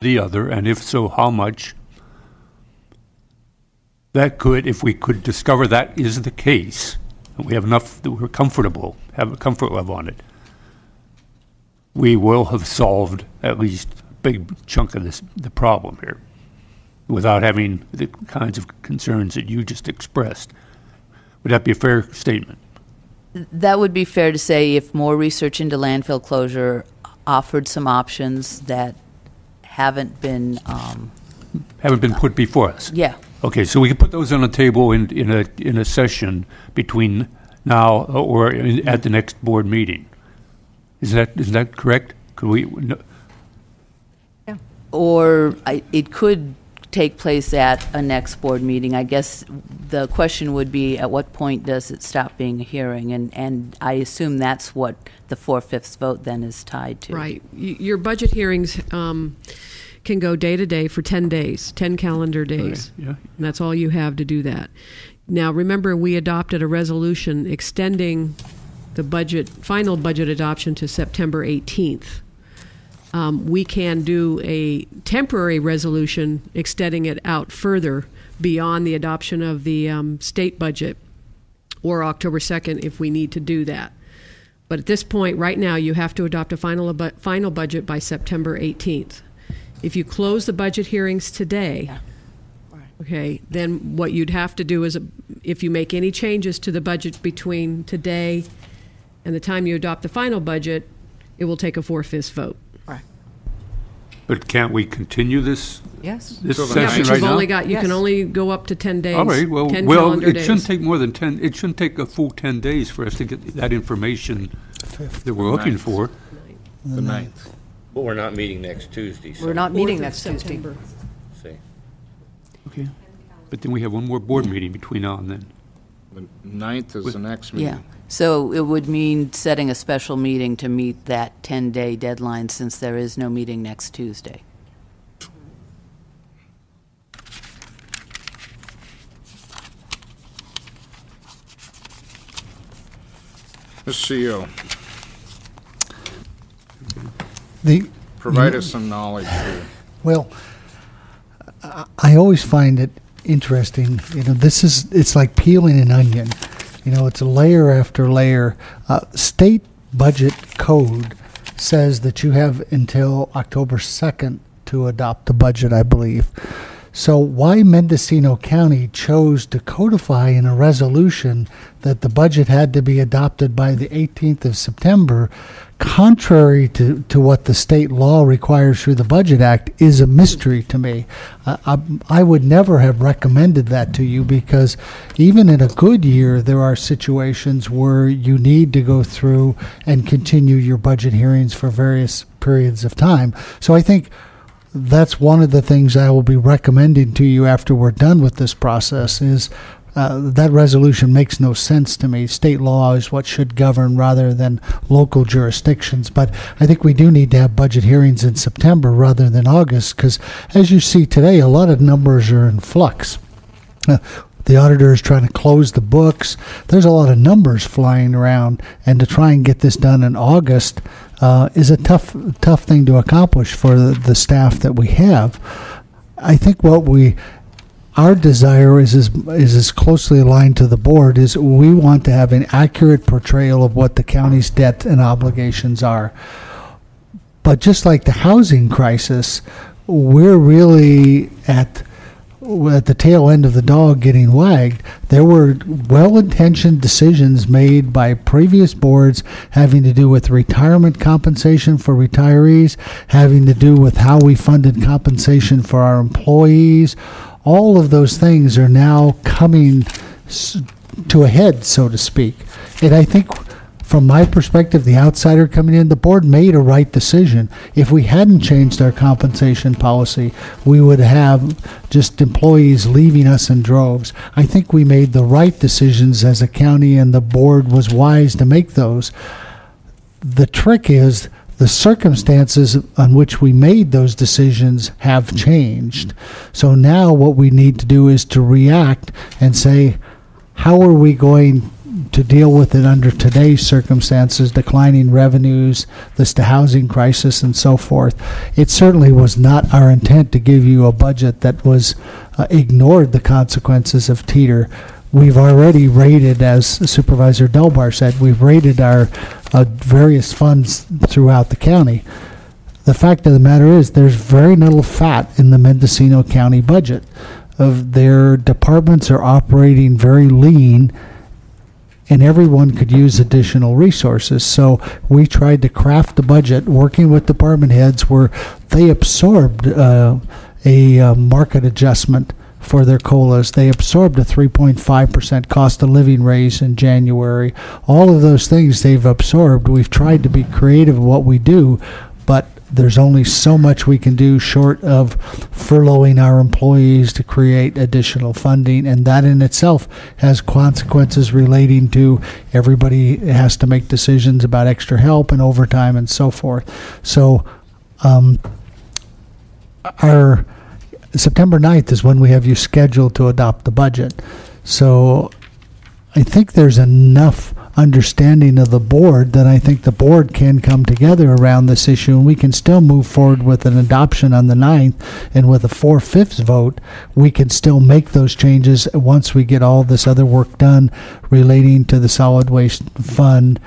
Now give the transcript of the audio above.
the other, and if so, how much? That could, if we could discover that is the case, and we have enough that we're comfortable, have a comfort level on it, we will have solved at least a big chunk of the problem here, without having the kinds of concerns that you just expressed. Would that be a fair statement? That would be fair to say if more research into landfill closure offered some options that haven't been put before us. Yeah. Okay, so we can put those on the table in a session between now or at the next board meeting. Is that correct? Could we? No. Yeah. Or it could take place at a next board meeting. I guess the question would be, at what point does it stop being a hearing? And I assume that's what the 4/5 vote then is tied to. Right. Your budget hearings can go day to day for 10 days, 10 calendar days. Okay. Yeah. And that's all you have to do that. Now, remember, we adopted a resolution extending the final budget adoption to September 18th. We can do a temporary resolution extending it out further beyond the adoption of the state budget, or October 2nd if we need to do that. But at this point, right now, you have to adopt a final budget by September 18th. If you close the budget hearings today, okay, then what you'd have to do is, if you make any changes to the budget between today and the time you adopt the final budget, it will take a 4/5 vote. But can't we continue this? Yes. This Yeah, session but right you've now? only got, you can only go up to 10 days. All right. Well, 10 calendar it days. shouldn't take more than 10. It shouldn't take a full 10 days for us to get that information that we're looking for. The 9th. But we're not meeting next Tuesday. So We're not meeting 4th of next Tuesday. September. see. Okay. But then we have one more board meeting between now and then. The 9th is the next meeting. Yeah. So it would mean setting a special meeting to meet that 10-day deadline, since there is no meeting next Tuesday. Mr. The, Provide us some knowledge here. well, I always find it interesting. It's like peeling an onion. It's a layer after layer. State budget code says that you have until October 2nd to adopt the budget, I believe. So why Mendocino County chose to codify in a resolution that the budget had to be adopted by the 18th of September, contrary to what the state law requires through the Budget Act, is a mystery to me. I would never have recommended that to you, because even in a good year, there are situations where you need to go through and continue your budget hearings for various periods of time. So I think that's one of the things I will be recommending to you after we're done with this process is that resolution makes no sense to me. State law is what should govern rather than local jurisdictions. But I think we do need to have budget hearings in September rather than August, because as you see today, a lot of numbers are in flux. The auditor is trying to close the books. There's a lot of numbers flying around, and to try and get this done in August is a tough thing to accomplish for the staff that we have. I think our desire is as closely aligned to the board is we want to have an accurate portrayal of what the county's debt and obligations are. But just like the housing crisis, we're really at the tail end of the dog getting wagged. There were well-intentioned decisions made by previous boards having to do with retirement compensation for retirees, having to do with how we funded compensation for our employees. All of those things are now coming to a head, so to speak. And I think from my perspective, the outsider coming in, the board made a right decision. If we hadn't changed our compensation policy, we would have just employees leaving us in droves. I think we made the right decisions as a county, and the board was wise to make those. The trick is the circumstances on which we made those decisions have changed. So now what we need to do is to react and say, how are we going to deal with it under today's circumstances, declining revenues, this the housing crisis and so forth. It certainly was not our intent to give you a budget that was ignored the consequences of teeter. We've already rated, as Supervisor Delbar said, we've rated our various funds throughout the county. The fact of the matter is there's very little fat in the Mendocino County budget. Of their departments are operating very lean, and everyone could use additional resources. So we tried to craft the budget working with department heads where they absorbed a market adjustment for their COLAs. They absorbed a 3.5% cost of living raise in January. All of those things they've absorbed. We've tried to be creative in what we do, but there's only so much we can do short of furloughing our employees to create additional funding, and that in itself has consequences relating to everybody has to make decisions about extra help and overtime and so forth. So our September 9th is when we have you scheduled to adopt the budget. So I think there's enough understanding of the board that I think the board can come together around this issue, and we can still move forward with an adoption on the 9th, and with a 4/5 vote, we can still make those changes once we get all this other work done relating to the solid waste fund